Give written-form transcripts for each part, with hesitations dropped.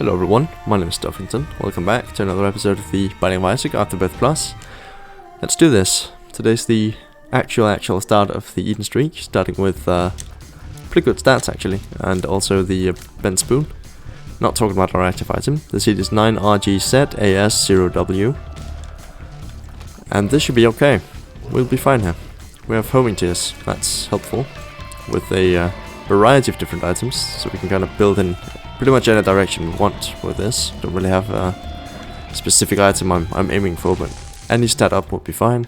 Hello everyone, my name is Stuffington. Welcome back to another episode of the Binding of Isaac Afterbirth Plus. Let's do this. Today's the actual start of the Eden streak, starting with pretty good stats actually, and also the bent spoon. Not talking about our active item. The seed is 9RGZ-AS0W. And this should be okay. We'll be fine here. We have homing tiers, that's helpful, with a variety of different items, so we can kind of build in pretty much any direction we want with this. Don't really have a specific item I'm aiming for, but any stat up would be fine.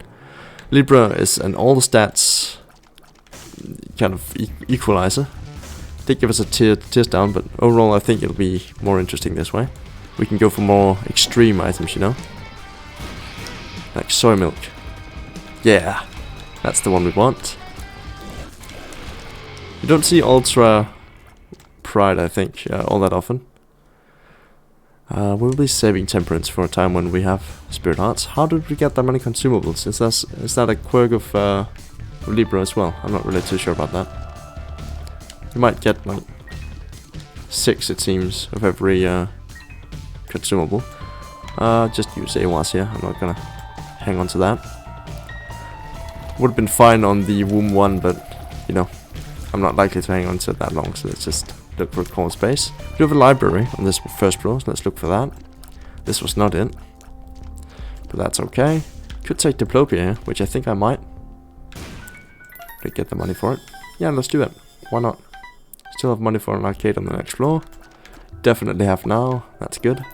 Libra is an all stats kind of equalizer. Did give us a tiers down, but overall I think it'll be more interesting this way. We can go for more extreme items, you know, like soy milk. Yeah, that's the one we want. You don't see Ultra Pride, I think, all that often. We'll be saving Temperance for a time when we have Spirit Hearts. How did we get that many consumables? Is that a quirk of Libra as well? I'm not really too sure about that. You might get like 6, it seems, of every consumable. Just use AWAS here. I'm not gonna hang on to that. Would have been fine on the Womb one, but you know, I'm not likely to hang on to it that long, so let's just look for a corner space. We do have a library on this first floor, so let's look for that. This was not it, but that's okay. Could take Diplopia here, which I think I might. Did I get the money for it? Yeah, let's do it. Why not? Still have money for an arcade on the next floor. Definitely have now. That's good.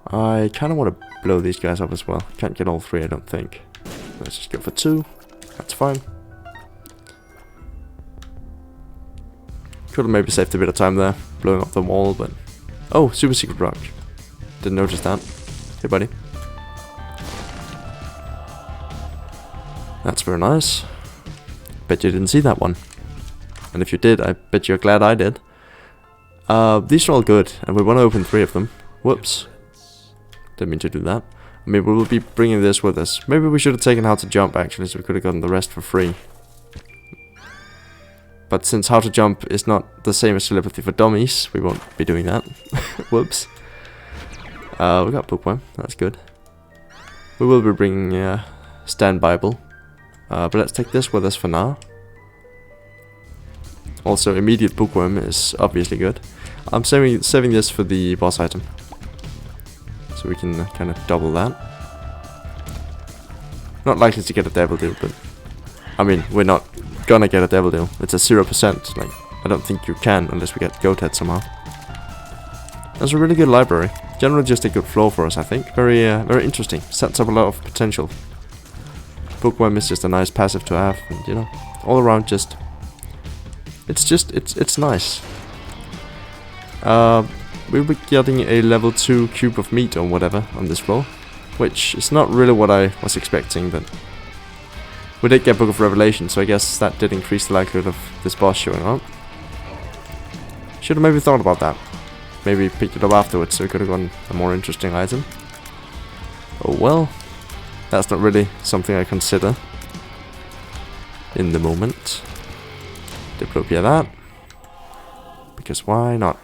I kind of want to blow these guys up as well. Can't get all 3, I don't think. Let's just go for 2. That's fine. Could have maybe saved a bit of time there, blowing up the wall, but... Oh, super secret rock. Didn't notice that. Hey, buddy. That's very nice. Bet you didn't see that one. And if you did, I bet you're glad I did. These are all good, and we want to open 3 of them. Whoops. Didn't mean to do that. I mean, we will be bringing this with us. Maybe we should have taken How to Jump, actually, so we could have gotten the rest for free. But since How to Jump is not the same as Telepathy for Dummies, we won't be doing that. Whoops. We got Bookworm, that's good. We will be bringing Stand Bible. But let's take this with us for now. Also, immediate Bookworm is obviously good. I'm saving this for the boss item, so we can kind of double that. Not likely to get a Devil Deal, but I mean, we're not gonna get a Devil Deal. It's a 0%. Like, I don't think you can unless we get Goat Head somehow. That's a really good library. Generally, just a good floor for us, I think. Very interesting. Sets up a lot of potential. Bookworm is just a nice passive to have, and you know, all around just. It's nice. We'll be getting a level 2 cube of meat or whatever on this floor, which is not really what I was expecting, but we did get Book of Revelation, so I guess that did increase the likelihood of this boss showing up. Should have maybe thought about that. Maybe picked it up afterwards, so we could have gotten a more interesting item. Oh well, that's not really something I consider in the moment. Diplopia that, because why not?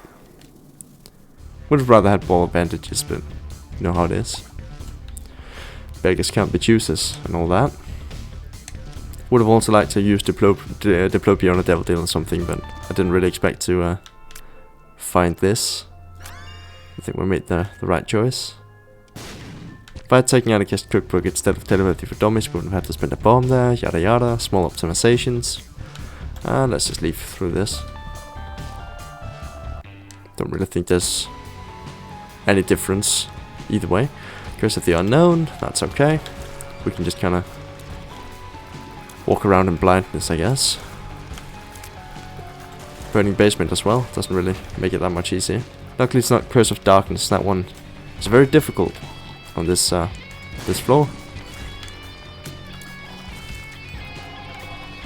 Would have rather had ball bandages, but you know how it is. Beggars can't be choosers and all that. Would have also liked to use Diplopia on a Devil Deal or something, but I didn't really expect to find this. I think we made the right choice. If I had taken out a guest cookbook instead of Telepathy for Dummies, we wouldn't have had to spend a bomb there, yada yada, small optimizations. And let's just leave through this. Don't really think there's any difference either way. Curse of the Unknown, that's okay. We can just kind of walk around in blindness, I guess. Burning Basement as well, doesn't really make it that much easier. Luckily it's not Curse of Darkness, that one is very difficult on this this floor.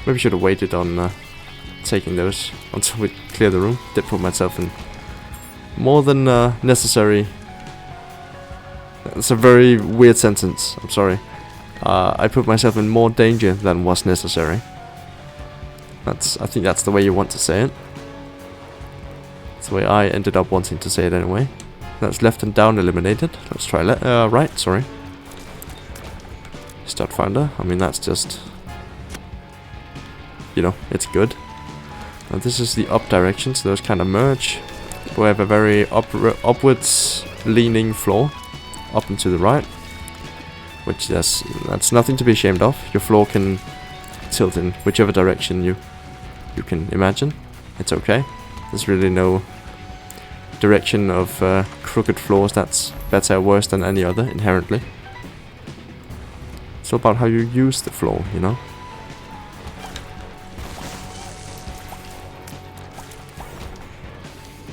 Maybe should have waited on taking those until we clear the room. Did put myself in more than necessary. That's a very weird sentence, I'm sorry. I put myself in more danger than was necessary. I think that's the way you want to say it. That's the way I ended up wanting to say it anyway. That's left and down eliminated. Let's try right, sorry. Start finder. I mean, that's just, you know, it's good. Now this is the up direction, so those kind of merge. We have a very upwards leaning floor, up and to the right, which that's nothing to be ashamed of. Your floor can tilt in whichever direction you can imagine. It's okay. There's really no direction of crooked floors that's better or worse than any other inherently. It's all about how you use the floor, you know.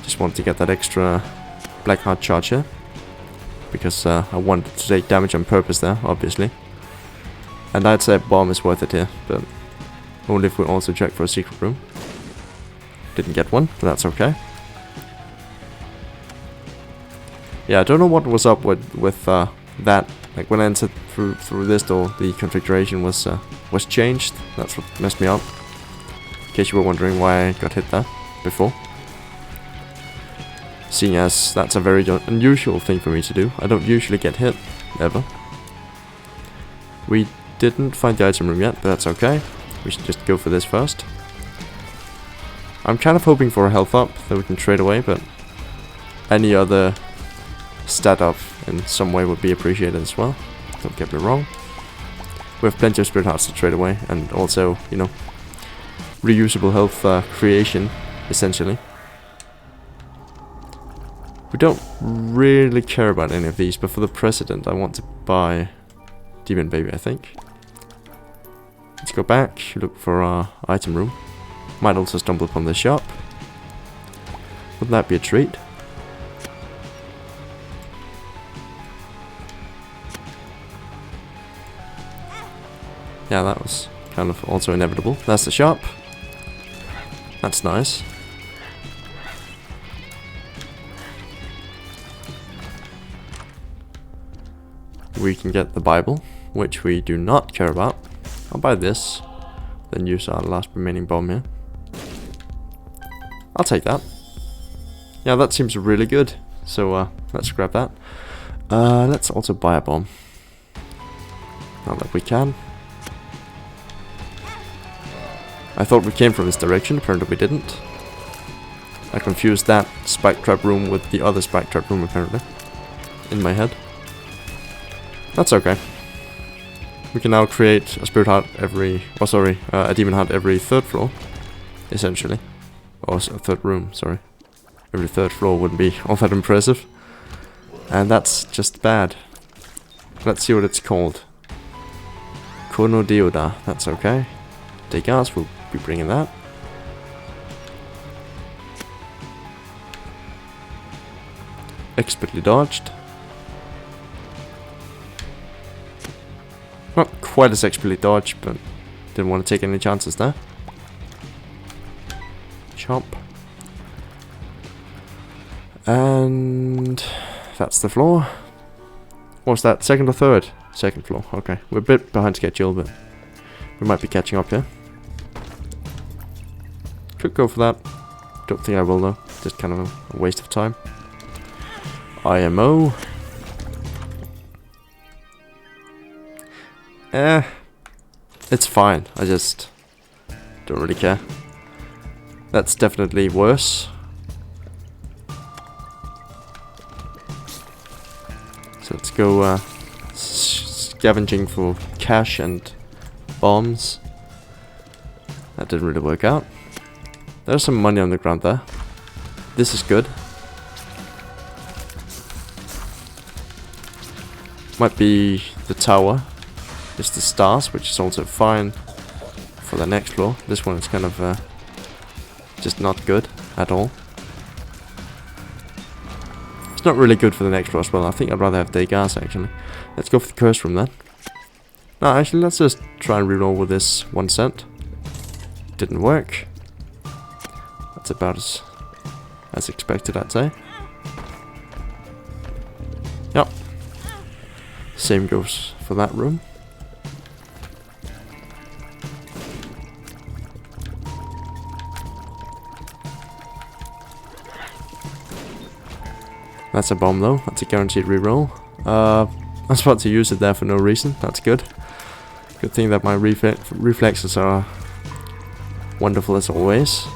Just want to get that extra black heart charge here, because I wanted to take damage on purpose there, obviously. And I'd say a bomb is worth it here, but only if we also check for a secret room. Didn't get one, but that's okay. Yeah, I don't know what was up with that. Like when I entered through this door, the configuration was changed. That's what messed me up. In case you were wondering why I got hit there before. Seeing as that's a very unusual thing for me to do. I don't usually get hit, ever. We didn't find the item room yet, but that's okay. We should just go for this first. I'm kind of hoping for a health up that we can trade away, but any other stat up in some way would be appreciated as well. Don't get me wrong. We have plenty of spirit hearts to trade away, and also, you know, reusable health creation, essentially. We don't really care about any of these, but for the precedent, I want to buy Demon Baby, I think. Let's go back, look for our item room. Might also stumble upon the shop. Wouldn't that be a treat? Yeah, that was kind of also inevitable. That's the shop. That's nice. We can get the Bible, which we do not care about. I'll buy this, then use our last remaining bomb here. I'll take that. Yeah, that seems really good. So let's grab that. Let's also buy a bomb. Now that we can. I thought we came from this direction, apparently we didn't. I confused that spike trap room with the other spike trap room apparently. In my head. That's okay. We can now create a spirit heart every... oh, sorry, a demon heart every third floor. Essentially. Or a third room, sorry. Every third floor wouldn't be all that impressive. And that's just bad. Let's see what it's called. Kono Deoda, that's okay. Degas, we'll be bringing that. Expertly dodged. Not quite as expertly dodged, but didn't want to take any chances there. Chomp. And that's the floor. What's that? Second or third? Second floor. Okay. We're a bit behind schedule, but we might be catching up here. Could go for that. Don't think I will though. Just kind of a waste of time. IMO. It's fine. I just don't really care. That's definitely worse. So let's go scavenging for cash and bombs. That didn't really work out. There's some money on the ground there. This is good. Might be the tower. It's the stars, which is also fine for the next floor. This one is kind of just not good at all. It's not really good for the next floor as well. I think I'd rather have Degas actually. Let's go for the curse room then. No, actually, let's just try and reroll with this 1 cent. Didn't work. That's about as expected, I'd say. Yep. Same goes for that room. That's a bomb though. That's a guaranteed reroll. I was about to use it there for no reason. That's good. Good thing that my reflexes are wonderful as always.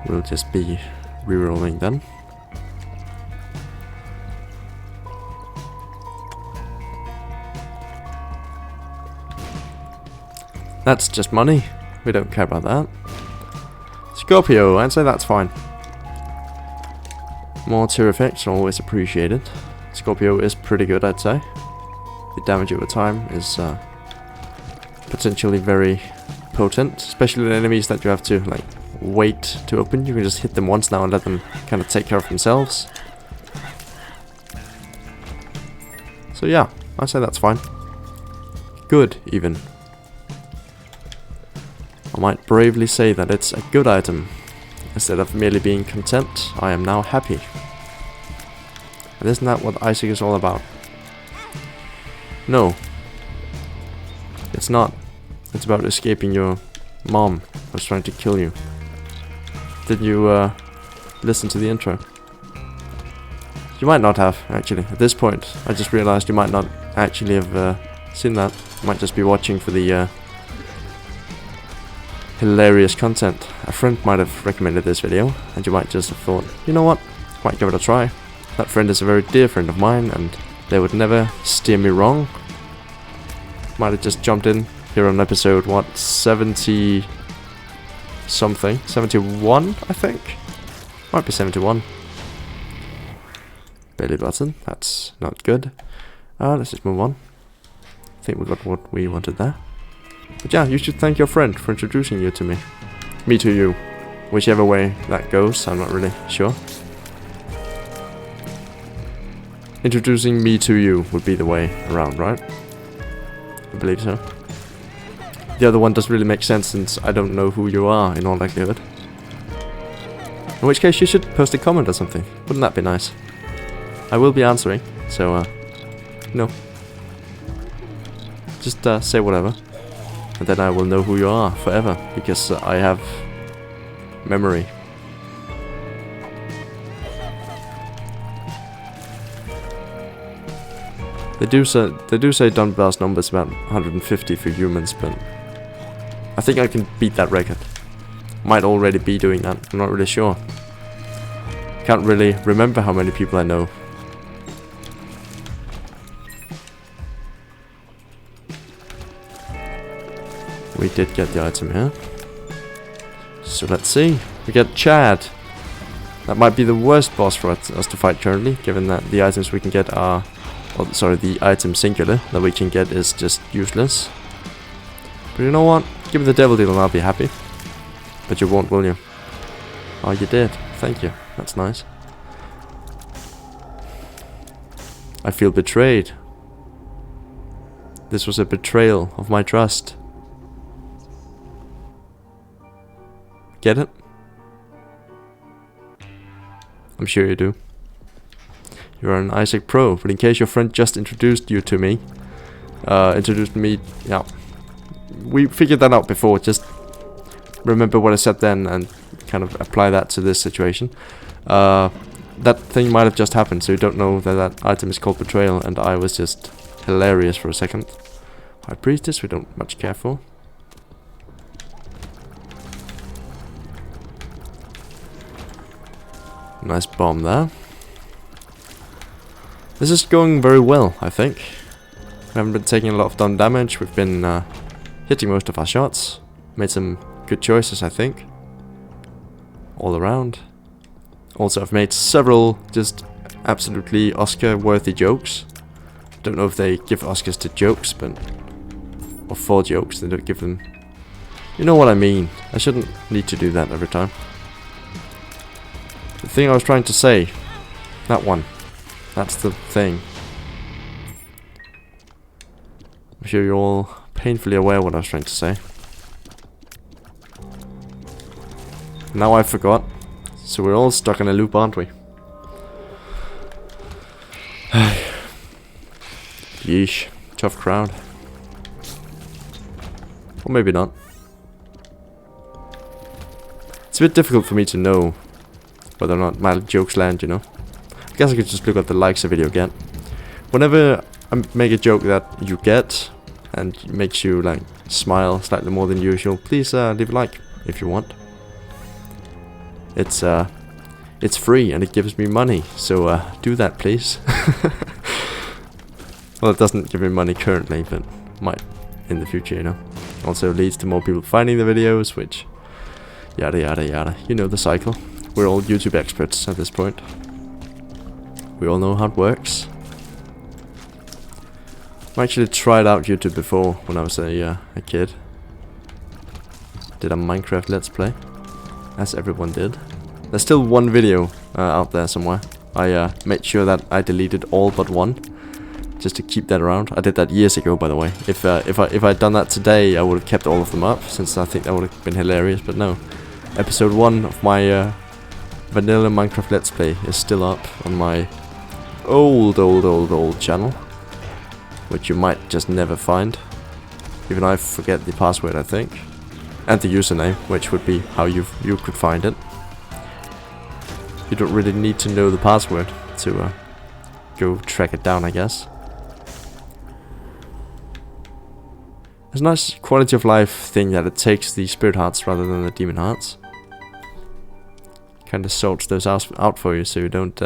We'll just be rerolling then. That's just money. We don't care about that. Scorpio, I'd say that's fine. More tier effects are always appreciated. Scorpio is pretty good, I'd say. The damage over time is potentially very potent, especially the enemies that you have to like wait to open. You can just hit them once now and let them kind of take care of themselves. So yeah, I'd say that's fine. Good, even. I might bravely say that it's a good item. Instead of merely being content, I am now happy. And isn't that what Isaac is all about? No. It's not. It's about escaping your mom who's trying to kill you. Did you listen to the intro? You might not have, actually. At this point, I just realized you might not actually have seen that. You might just be watching for the hilarious content. A friend might have recommended this video, and you might just have thought, you know what, might give it a try. That friend is a very dear friend of mine, and they would never steer me wrong. Might have just jumped in here on episode, what, 70 something? 71, I think? Might be 71. Belly button, that's not good. Let's just move on. I think we got what we wanted there. But yeah, you should thank your friend for introducing you to me. Me to you. Whichever way that goes, I'm not really sure. Introducing me to you would be the way around, right? I believe so. The other one doesn't really make sense since I don't know who you are in all likelihood. In which case you should post a comment or something. Wouldn't that be nice? I will be answering, so no. Just say whatever. And then I will know who you are forever, because I have memory. They do say Dunbar's number's about 150 for humans, but I think I can beat that record. Might already be doing that, I'm not really sure. Can't really remember how many people I know. We did get the item here. So let's see. We get Chad. That might be the worst boss for us to fight currently, given that the items we can get are... Oh, sorry, the item singular that we can get is just useless. But you know what? Give me the devil deal and I'll be happy. But you won't, will you? Oh, you did. Thank you. That's nice. I feel betrayed. This was a betrayal of my trust. Get it? I'm sure you do. You're an Isaac Pro, but in case your friend just introduced you to me, yeah, we figured that out before. Just remember what I said then and kind of apply that to this situation. That thing might have just happened, so you don't know that that item is called Betrayal, and I was just hilarious for a second. High Priestess, we don't much care for. Nice bomb there. This is going very well, I think. We haven't been taking a lot of dumb damage. We've been hitting most of our shots. Made some good choices, I think. All around. Also, I've made several just absolutely Oscar-worthy jokes. Don't know if they give Oscars to jokes, but... Or for jokes, they don't give them... You know what I mean. I shouldn't need to do that every time. The thing I was trying to say. That one. That's the thing. I'm sure you're all painfully aware of what I was trying to say. Now I forgot. So we're all stuck in a loop, aren't we? Yeesh. Tough crowd. Or maybe not. It's a bit difficult for me to know whether or not my jokes land, you know. I guess I could just look at the likes a video get. Whenever I make a joke that you get and makes you like smile slightly more than usual, please leave a like if you want. It's free and it gives me money, so do that, please. Well, it doesn't give me money currently, but might in the future, you know. Also leads to more people finding the videos, which yada yada yada. You know the cycle. We're all YouTube experts at this point. We all know how it works. I actually tried out YouTube before when I was a kid. Did a Minecraft Let's Play, as everyone did. There's still one video out there somewhere. I made sure that I deleted all but one, just to keep that around. I did that years ago, by the way. If I'd done that today, I would have kept all of them up, since I think that would have been hilarious. But no, episode 1 of my vanilla Minecraft Let's Play is still up on my old channel, which you might just never find. Even I forget the password, I think, and the username, which would be how you could find it. You don't really need to know the password to go track it down, I guess. It's a nice quality of life thing that it takes the spirit hearts rather than the demon hearts. Kind of sorts those out for you, so you don't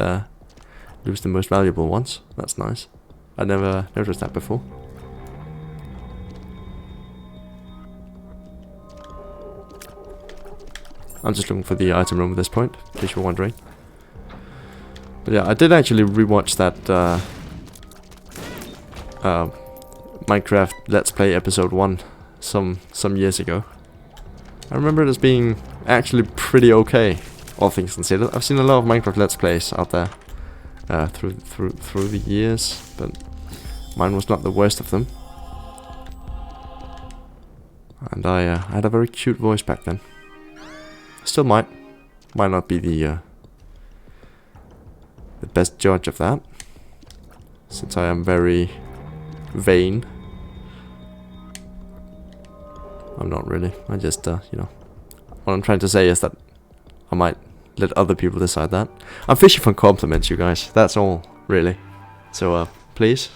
lose the most valuable ones. That's nice. I never noticed that before. I'm just looking for the item room at this point, in case you're wondering. But yeah, I did actually rewatch that Minecraft Let's Play episode 1 some years ago. I remember it as being actually pretty okay, all things considered. I've seen a lot of Minecraft Let's Plays out there through the years, but mine was not the worst of them. And I had a very cute voice back then. Still might not be the best judge of that, since I am very vain. I'm not really. I just you know, what I'm trying to say is that I might let other people decide that. I'm fishing for compliments, you guys. That's all, really. So please.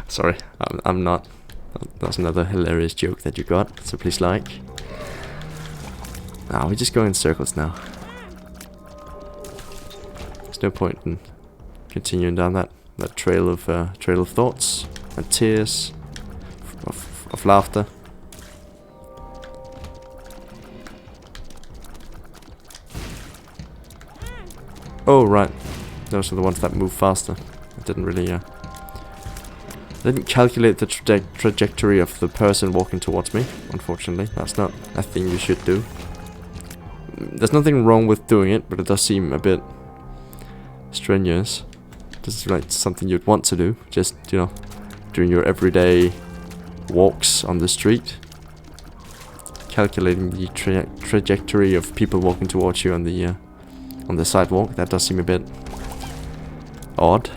Sorry, I'm not. That's another hilarious joke that you got. So please like. We just go in circles now. There's no point in continuing down that trail of thoughts and tears of laughter. Oh right, those are the ones that move faster. I didn't really I didn't calculate the trajectory of the person walking towards me. Unfortunately, that's not a thing you should do. There's nothing wrong with doing it, but it does seem a bit strenuous. This is like something you'd want to do, just, you know, doing your everyday walks on the street. Calculating the trajectory of people walking towards you on the sidewalk, that does seem a bit odd.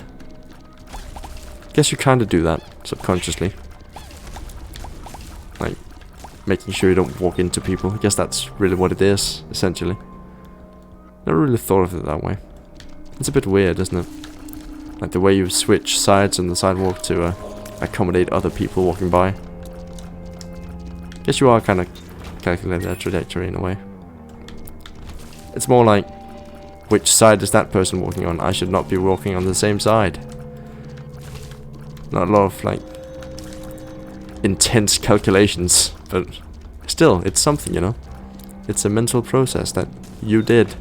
Guess you kind of do that subconsciously, like making sure you don't walk into people. I guess that's really what it is, essentially. Never really thought of it that way. It's a bit weird, isn't it? Like the way you switch sides on the sidewalk to accommodate other people walking by. Guess you are kind of calculating that trajectory in a way. It's more like, which side is that person walking on? I should not be walking on the same side. Not a lot of like intense calculations, but still, it's something, you know. It's a mental process that you did.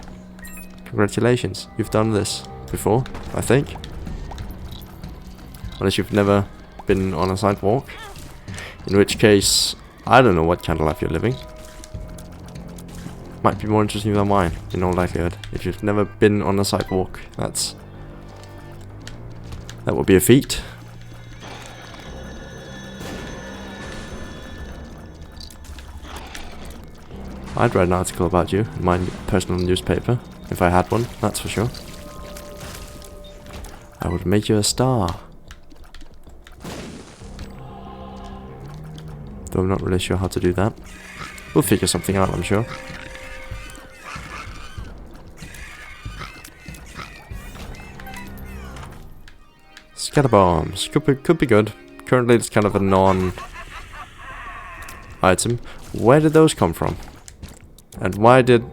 Congratulations, you've done this before, I think. Unless you've never been on a sidewalk, in which case, I don't know what kind of life you're living. Might be more interesting than mine, in all likelihood. If you've never been on a sidewalk, that would be a feat. I'd write an article about you in my personal newspaper, if I had one, that's for sure. I would make you a star. Though I'm not really sure how to do that. We'll figure something out, I'm sure. Scatter bombs. Could be good. Currently it's kind of a non-item. Where did those come from? And why did...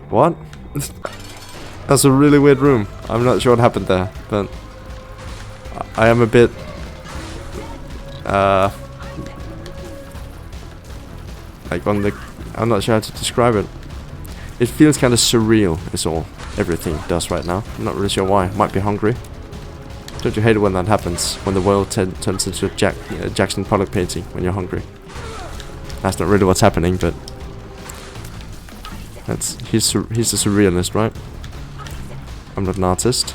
What? That's a really weird room. I'm not sure what happened there, but... I am a bit... like on the... I'm not sure how to describe it. It feels kind of surreal, is all. Everything does right now. I'm not really sure why. Might be hungry. Don't you hate it when that happens? When the world turns into a Jackson Pollock painting when you're hungry. That's not really what's happening, but... He's a surrealist, right? I'm not an artist.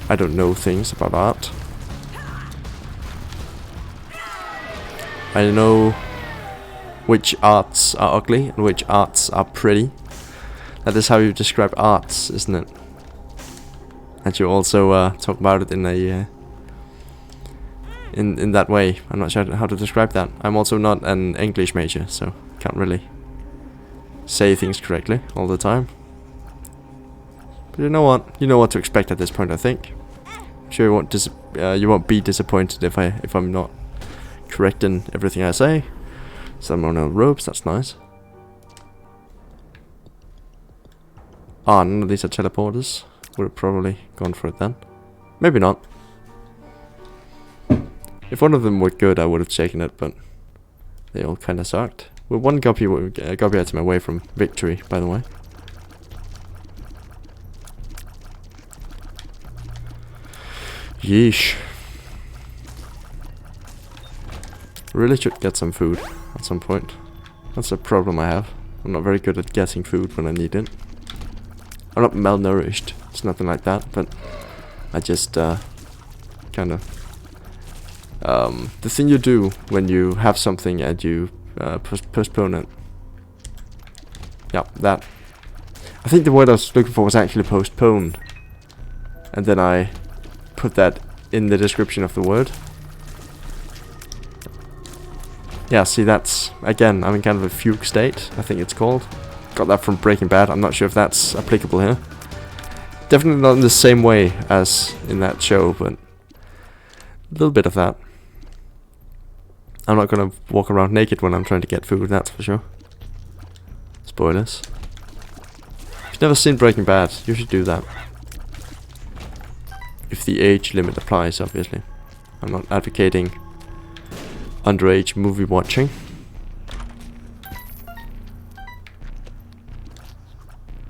I don't know things about art. I know which arts are ugly and which arts are pretty. That is how you describe arts, isn't it? And you also talk about it in a in that way. I'm not sure how to describe that. I'm also not an English major, so can't really say things correctly all the time. But you know what? You know what to expect at this point, I think. I'm sure you won't be disappointed if I'm not correct in everything I say. Some more ropes, that's nice. Ah, none of these are teleporters. Would have probably gone for it then. Maybe not. If one of them were good, I would have taken it, but they all kind of sucked. Well, one guppy item away from victory, by the way. Yeesh. Really should get some food at some point. That's a problem I have. I'm not very good at getting food when I need it. I'm not malnourished. It's nothing like that, but I just kind of the thing you do when you have something and you postpone it. Yeah, that. I think the word I was looking for was actually postpone, and then I put that in the description of the word. Yeah, see, that's again, I'm in kind of a fugue state, I think it's called. Got that from Breaking Bad. I'm not sure if that's applicable here. Definitely not in the same way as in that show, but a little bit of that. I'm not gonna walk around naked when I'm trying to get food, that's for sure. Spoilers. If you've never seen Breaking Bad, you should do that. If the age limit applies, obviously. I'm not advocating underage movie watching.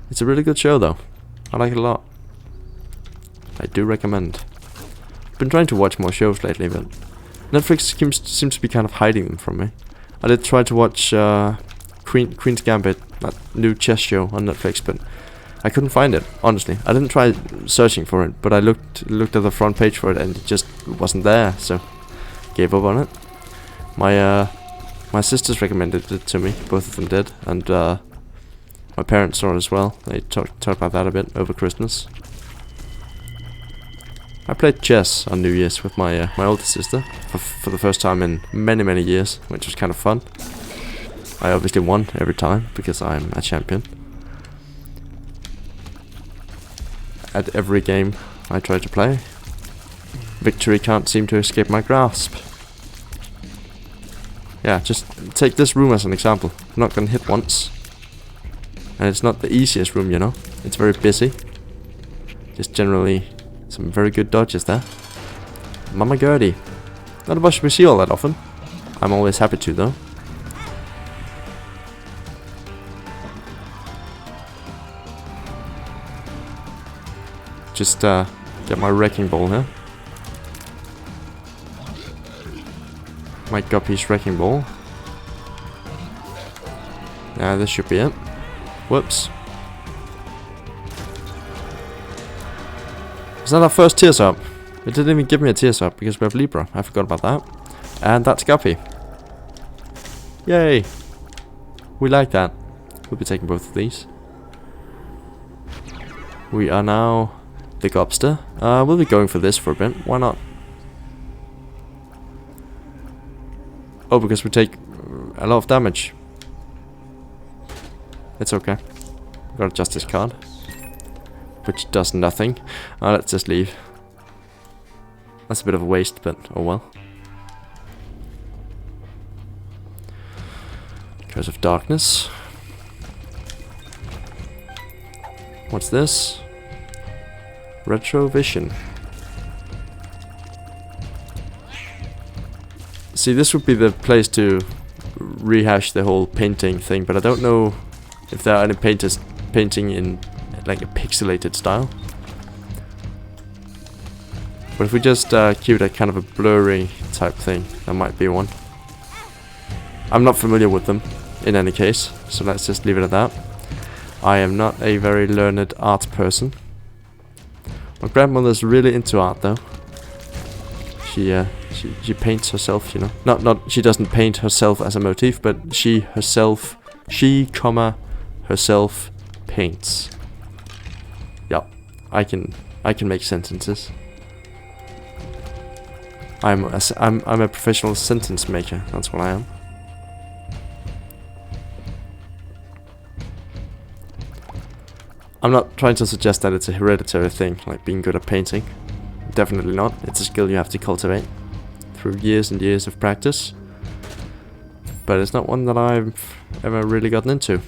It's a really good show though. I like it a lot. I do recommend. I've been trying to watch more shows lately, but Netflix seems to be kind of hiding them from me. I did try to watch Queen's Gambit, that new chess show on Netflix, but I couldn't find it, honestly. I didn't try searching for it, but I looked at the front page for it and it just wasn't there, so gave up on it. My sisters recommended it to me, both of them did, and my parents saw it as well. They talked about that a bit over Christmas. I played chess on New Year's with my older sister for the first time in many years, which was kind of fun. I obviously won every time because I'm a champion. At every game I try to play, victory can't seem to escape my grasp. Yeah, just take this room as an example. I'm not gonna hit once. And it's not the easiest room, you know. It's very busy. Just generally some very good dodges there. Mama Gertie. Not a bush we see all that often. I'm always happy to, though. Just get my wrecking ball here. My guppy's wrecking ball. Yeah, this should be it. Whoops. Is that our first tears up? It didn't even give me a tears up because we have Libra. I forgot about that. And that's Guppy. Yay! We like that. We'll be taking both of these. We are now the Gobster. We'll be going for this for a bit. Why not? Oh, because we take a lot of damage. It's okay. Got a Justice card, which does nothing. Let's just leave. That's a bit of a waste, but oh well. Curse of Darkness. What's this? Retrovision. See, this would be the place to rehash the whole painting thing, but I don't know if there are any painters painting in like a pixelated style. But if we just keep it a kind of a blurry type thing, there might be one. I'm not familiar with them in any case, so let's just leave it at that. I am not a very learned art person. My grandmother's really into art though. She paints herself, you know. Not she doesn't paint herself as a motif, but she herself paints. Yep, I can make sentences. I'm a professional sentence maker. That's what I am. I'm not trying to suggest that it's a hereditary thing, like being good at painting. Definitely not. It's a skill you have to cultivate through years and years of practice. But it's not one that I've ever really gotten into.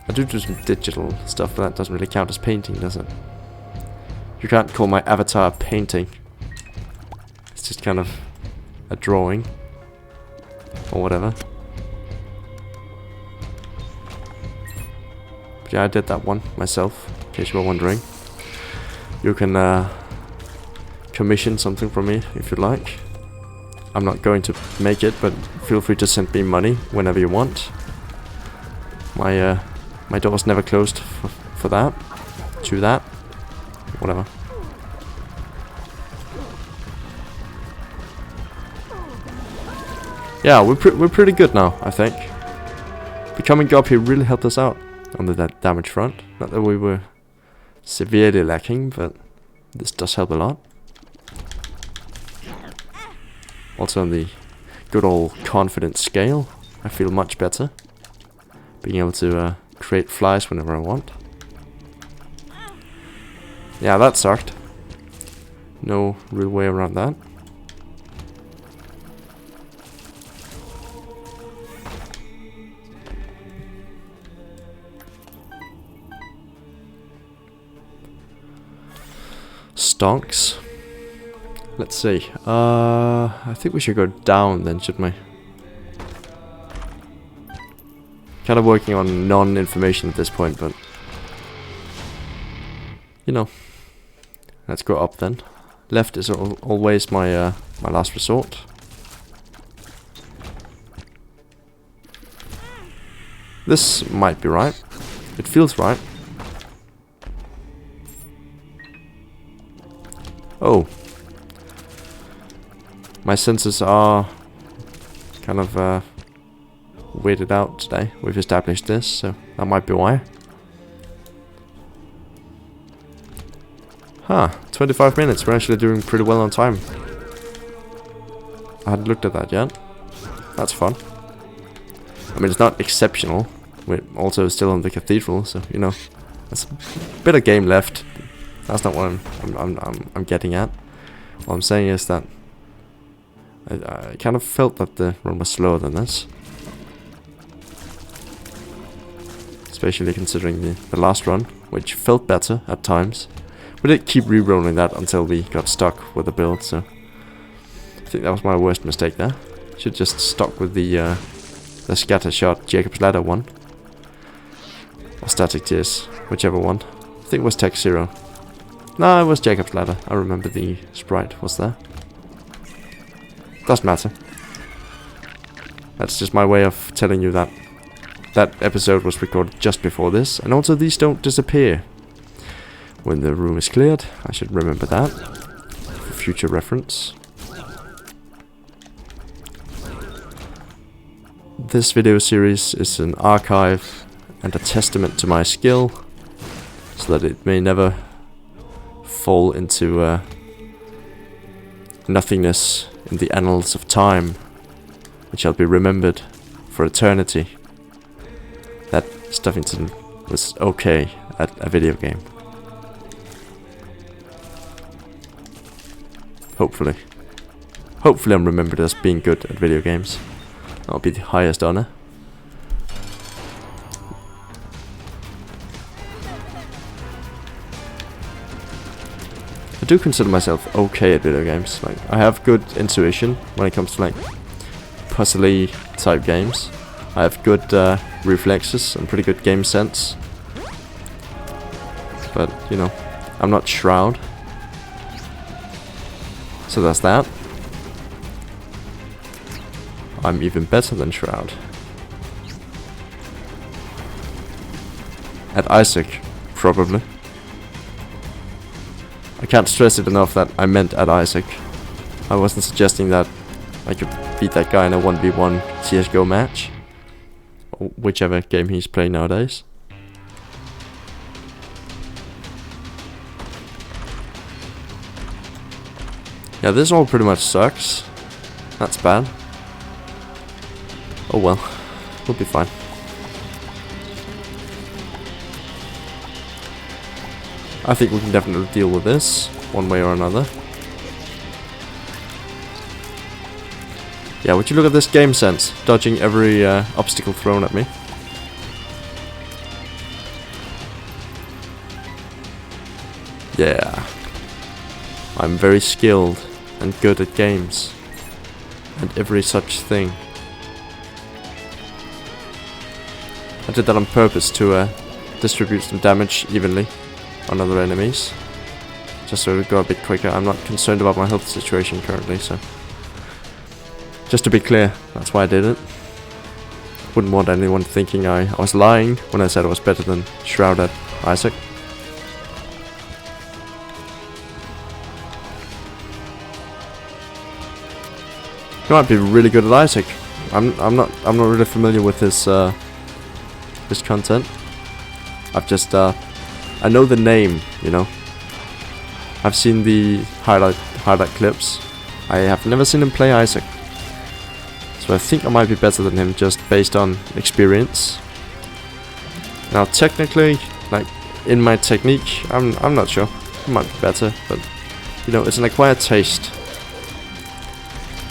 I do some digital stuff, but that doesn't really count as painting, does it? You can't call my avatar painting. It's just kind of a drawing. Or whatever. But yeah, I did that one myself, in case you were wondering. You can commission something from me if you like. I'm not going to make it, but feel free to send me money whenever you want. My door's never closed for that. To that. Whatever. Yeah, we're pretty good now, I think. Becoming God here really helped us out on the damage front. Not that we were severely lacking, but this does help a lot. Also on the good old confidence scale, I feel much better. Being able to create flies whenever I want. Yeah, that sucked. No real way around that. Stonks. Let's see. I think we should go down then, shouldn't we? Kind of working on non-information at this point, but you know, let's go up then. Left is always my my last resort. This might be right. It feels right. Oh. My senses are kind of weirded out today. We've established this, so that might be why. Huh, 25 minutes. We're actually doing pretty well on time. I hadn't looked at that yet. That's fun. I mean, it's not exceptional. We're also still on the cathedral, so, you know, there's a bit of game left. That's not what I'm getting at. What I'm saying is that I kind of felt that the run was slower than this. Especially considering the last run, which felt better at times. We did keep re-rolling that until we got stuck with the build, so I think that was my worst mistake there. Should just stuck with the scatter shot Jacob's Ladder one. Or Static Tears, whichever one. I think it was Tech Zero. No, it was Jacob's Ladder. I remember the sprite was there. Doesn't matter. That's just my way of telling you that that episode was recorded just before this. And also these don't disappear when the room is cleared. I should remember that for future reference. This video series is an archive and a testament to my skill, so that it may never fall into nothingness in the annals of time, which shall be remembered for eternity. That Stuffington was okay at a video game. Hopefully. Hopefully I'm remembered as being good at video games. That'll be the highest honor. I do consider myself okay at video games. Like, I have good intuition when it comes to like puzzly type games. I have good reflexes and pretty good game sense. But, you know, I'm not Shroud. So that's that. I'm even better than Shroud. At Isaac, probably. I can't stress it enough that I meant at Isaac. I wasn't suggesting that I could beat that guy in a 1v1 CSGO match. Or whichever game he's playing nowadays. Yeah, this all pretty much sucks. That's bad. Oh well, we'll be fine. I think we can definitely deal with this, one way or another. Yeah, would you look at this game sense, dodging every obstacle thrown at me. Yeah. I'm very skilled and good at games. And every such thing. I did that on purpose to distribute some damage evenly on other enemies. Just so it would go a bit quicker. I'm not concerned about my health situation currently, so... Just to be clear, that's why I did it. Wouldn't want anyone thinking I was lying when I said I was better than Shroud at Isaac. You might be really good at Isaac. I'm not really familiar with his content. I've just I know the name, you know. I've seen the highlight clips. I have never seen him play Isaac. So I think I might be better than him just based on experience. Now technically, like in my technique, I'm not sure. I might be better, but you know, it's an acquired taste.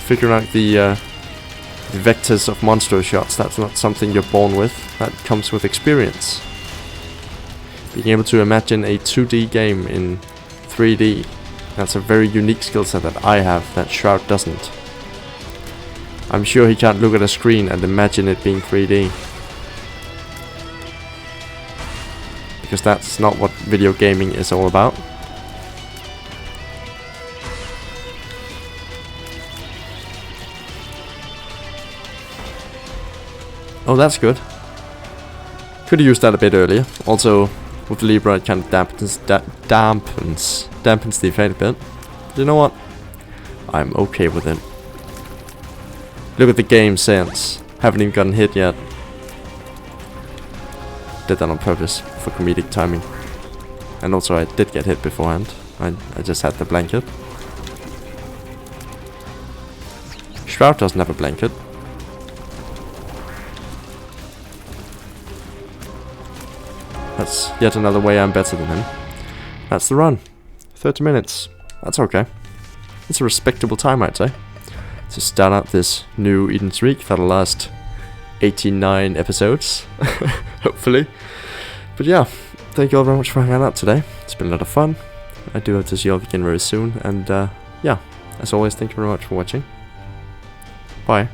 Figuring out the vectors of monster shots, that's not something you're born with. That comes with experience. Being able to imagine a 2D game in 3D, that's a very unique skill set that I have, that Shroud doesn't. I'm sure he can't look at a screen and imagine it being 3D. Because that's not what video gaming is all about. Oh, that's good. Could have used that a bit earlier. Also, with Libra, it kind of dampens the effect a bit. But you know what? I'm okay with it. Look at the game sense. Haven't even gotten hit yet. Did that on purpose for comedic timing. And also, I did get hit beforehand. I just had the blanket. Shroud doesn't have a blanket. That's yet another way I'm better than him. That's the run. 30 minutes. That's okay. It's a respectable time, I'd say. To start out this new Eden streak that'll last 89 episodes. Hopefully. But yeah, thank you all very much for hanging out today. It's been a lot of fun. I do hope to see you all again very soon. And yeah, as always, thank you very much for watching. Bye.